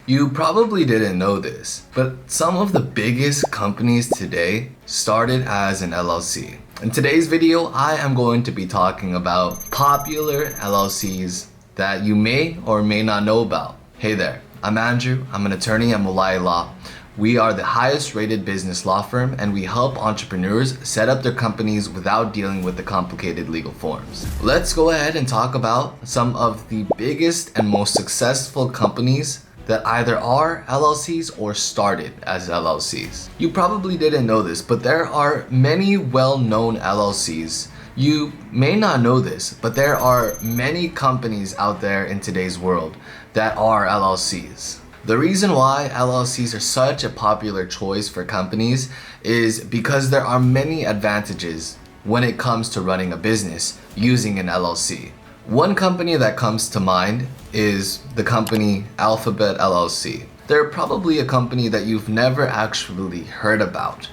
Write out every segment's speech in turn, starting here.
You probably didn't know this, but some of the biggest companies today started as an LLC. In today's video, I am going to be talking about popular LLCs that you may or may not know about. Hey there, I'm Andrew. I'm an attorney at Mulai Law. We are the highest rated business law firm, and we help entrepreneurs set up their companies without dealing with the complicated legal forms. Let's go ahead and talk about some of the biggest and most successful companies that either are LLCs or started as LLCs. You probably didn't know this, but there are many well-known LLCs. You may not know this, but there are many companies out there in today's world that are LLCs. The reason why LLCs are such a popular choice for companies is because there are many advantages when it comes to running a business using an LLC. One company that comes to mind is the company Alphabet LLC. They're probably a company that you've never actually heard about,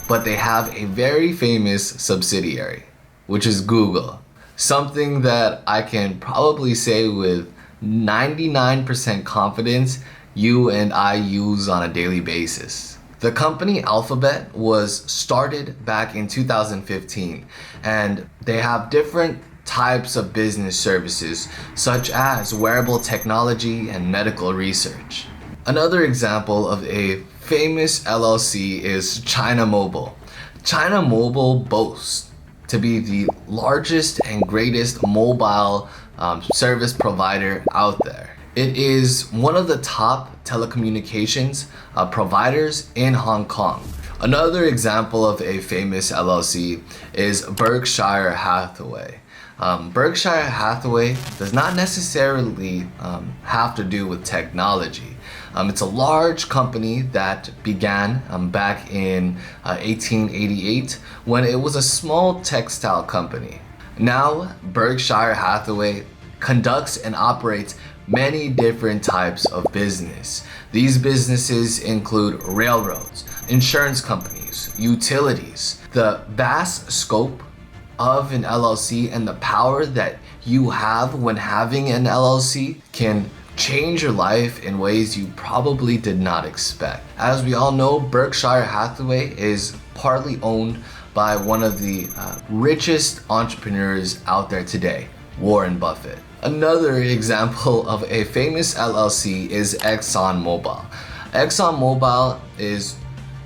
but they have a very famous subsidiary, which is Google. Something that I can probably say with 99% confidence you and I use on a daily basis. The company Alphabet was started back in 2015, and they have different types of business services such as wearable technology and medical research. Another example of a famous LLC is China Mobile. China Mobile boasts to be the largest and greatest mobile service provider out there. It is one of the top telecommunications providers in Hong Kong. Another example of a famous LLC is Berkshire Hathaway. Berkshire Hathaway does not necessarily have to do with technology. It's a large company that began back in 1888 when it was a small textile company. Now, Berkshire Hathaway conducts and operates many different types of business. These businesses include railroads, insurance companies, utilities. The vast scope of an LLC and the power that you have when having an LLC can change your life in ways you probably did not expect. As we all know, Berkshire Hathaway is partly owned by one of the richest entrepreneurs out there today, Warren Buffett. Another example of a famous LLC is ExxonMobil. ExxonMobil is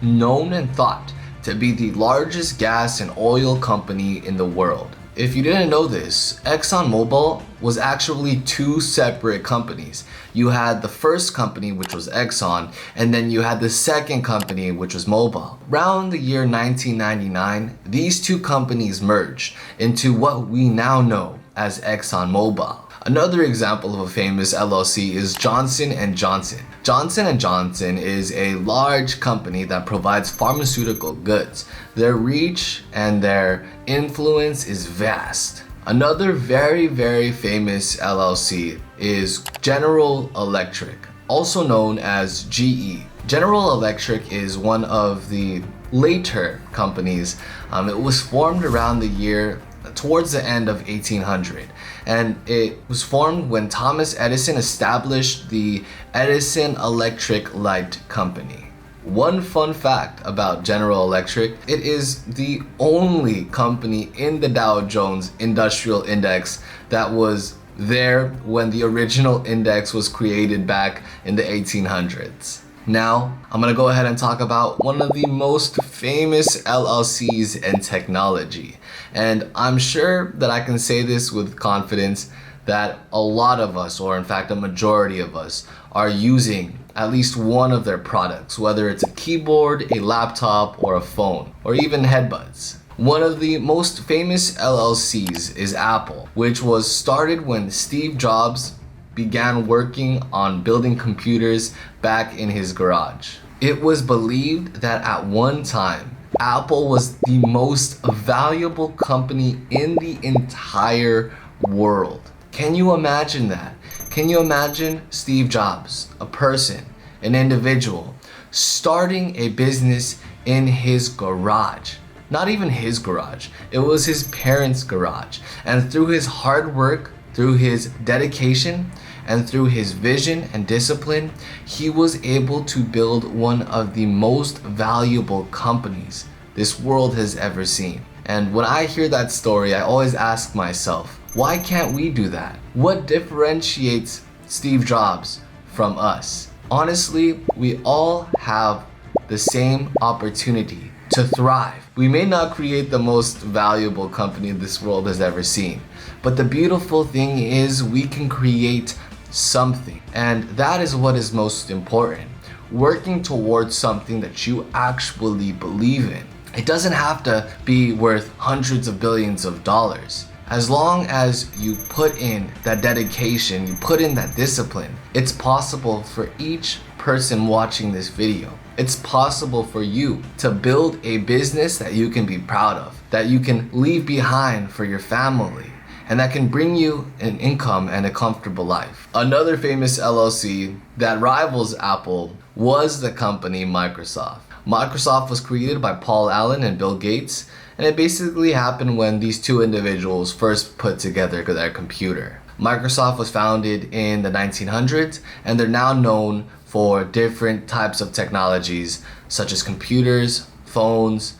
known and thought to be the largest gas and oil company in the world. If you didn't know this, ExxonMobil was actually two separate companies. You had the first company, which was Exxon, and then you had the second company, which was Mobil. Around the year 1999, these two companies merged into what we now know as ExxonMobil. Another example of a famous LLC is Johnson & Johnson. Johnson & Johnson is a large company that provides pharmaceutical goods. Their reach and their influence is vast. Another very famous LLC is General Electric, also known as GE. General Electric is one of the later companies. It was formed around the year towards the end of 1800, and it was formed when Thomas Edison established the Edison Electric Light Company. One fun fact about General Electric, it is the only company in the Dow Jones Industrial Index that was there when the original index was created back in the 1800s. Now, I'm gonna go ahead and talk about one of the most famous LLCs in technology. And I'm sure that I can say this with confidence that a lot of us, or in fact a majority of us, are using at least one of their products, whether it's a keyboard, a laptop, or a phone, or even headbuds. One of the most famous LLCs is Apple, which was started when Steve Jobs began working on building computers back in his garage. It was believed that at one time, Apple was the most valuable company in the entire world. Can you imagine that? Can you imagine Steve Jobs, a person, an individual, starting a business in his garage? Not even his garage, it was his parents' garage. And through his hard work, through his dedication, And through his vision and discipline, he was able to build one of the most valuable companies this world has ever seen. And when I hear that story, I always ask myself, why can't we do that? What differentiates Steve Jobs from us? Honestly, we all have the same opportunity to thrive. We may not create the most valuable company this world has ever seen, but the beautiful thing is we can create something. And that is what is most important. Working towards something that you actually believe in. It doesn't have to be worth hundreds of billions of dollars. As long as you put in that dedication, you put in that discipline, it's possible for each person watching this video. It's possible for you to build a business that you can be proud of, that you can leave behind for your family, and that can bring you an income and a comfortable life. Another famous LLC that rivals Apple was the company Microsoft. Microsoft was created by Paul Allen and Bill Gates, and it basically happened when these two individuals first put together their computer. Microsoft was founded in the 1900s, and they're now known for different types of technologies such as computers, phones,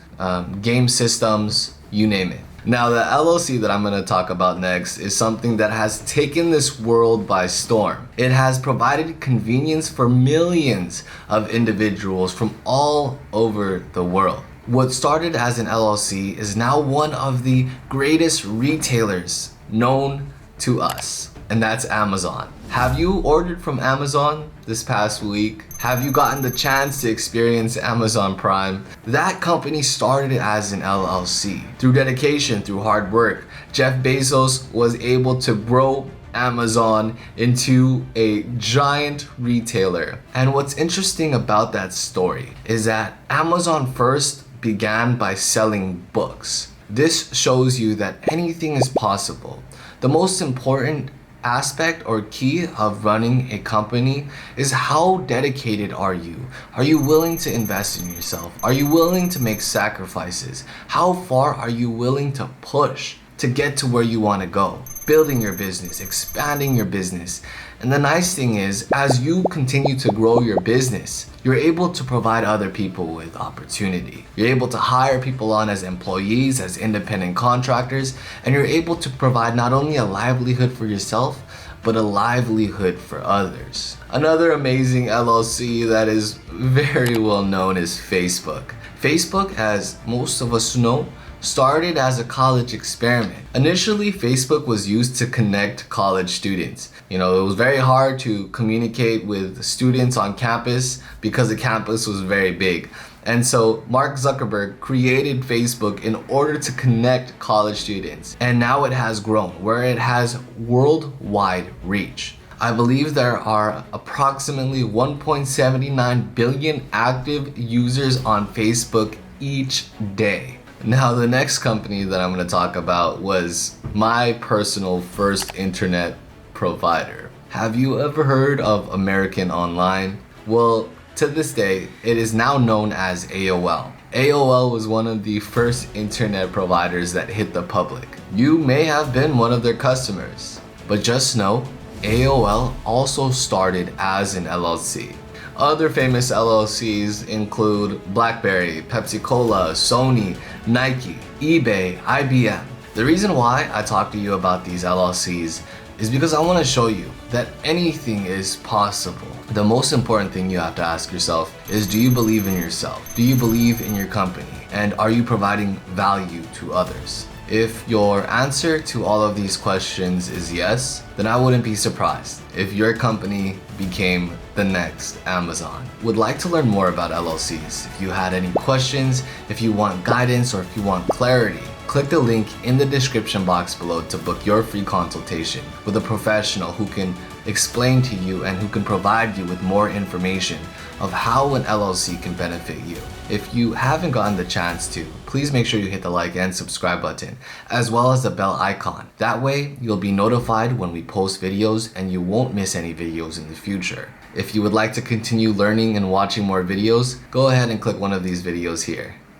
game systems, you name it. Now, the LLC that I'm going to talk about next is something that has taken this world by storm. It has provided convenience for millions of individuals from all over the world. What started as an LLC is now one of the greatest retailers known to us, and that's Amazon. Have you ordered from Amazon this past week? Have you gotten the chance to experience Amazon Prime? That company started as an LLC. Through dedication, through hard work, Jeff Bezos was able to grow Amazon into a giant retailer. And what's interesting about that story is that Amazon first began by selling books. This shows you that anything is possible. The most important aspect or key of running a company is how dedicated are you? Are you willing to invest in yourself? Are you willing to make sacrifices? How far are you willing to push to get to where you want to go? Building your business, expanding your business. And the nice thing is, as you continue to grow your business, you're able to provide other people with opportunity. You're able to hire people on as employees, as independent contractors, and you're able to provide not only a livelihood for yourself, but a livelihood for others. Another amazing LLC that is very well known is Facebook. Facebook, as most of us know, started as a college experiment. Initially, Facebook was used to connect college students. It was very hard to communicate with students on campus because the campus was very big. And so Mark Zuckerberg created Facebook in order to connect college students. And now it has grown, where it has worldwide reach. I believe there are approximately 1.79 billion active users on Facebook each day. Now, the next company that I'm going to talk about was my personal first internet provider. Have you ever heard of American Online? Well, to this day, it is now known as AOL. AOL was one of the first internet providers that hit the public. You may have been one of their customers, but just know AOL also started as an LLC. Other famous LLCs include BlackBerry, Pepsi-Cola, Sony, Nike, eBay, IBM. The reason why I talk to you about these LLCs is because I want to show you that anything is possible. The most important thing you have to ask yourself is, do you believe in yourself? Do you believe in your company? And are you providing value to others? If your answer to all of these questions is yes, then I wouldn't be surprised if your company became the next Amazon. Would like to learn more about LLCs. If you had any questions, if you want guidance, or if you want clarity, click the link in the description box below to book your free consultation with a professional who can explain to you and who can provide you with more information of how an LLC can benefit you. If you haven't gotten the chance to, please make sure you hit the like and subscribe button, as well as the bell icon. That way, you'll be notified when we post videos and you won't miss any videos in the future. If you would like to continue learning and watching more videos, go ahead and click one of these videos here.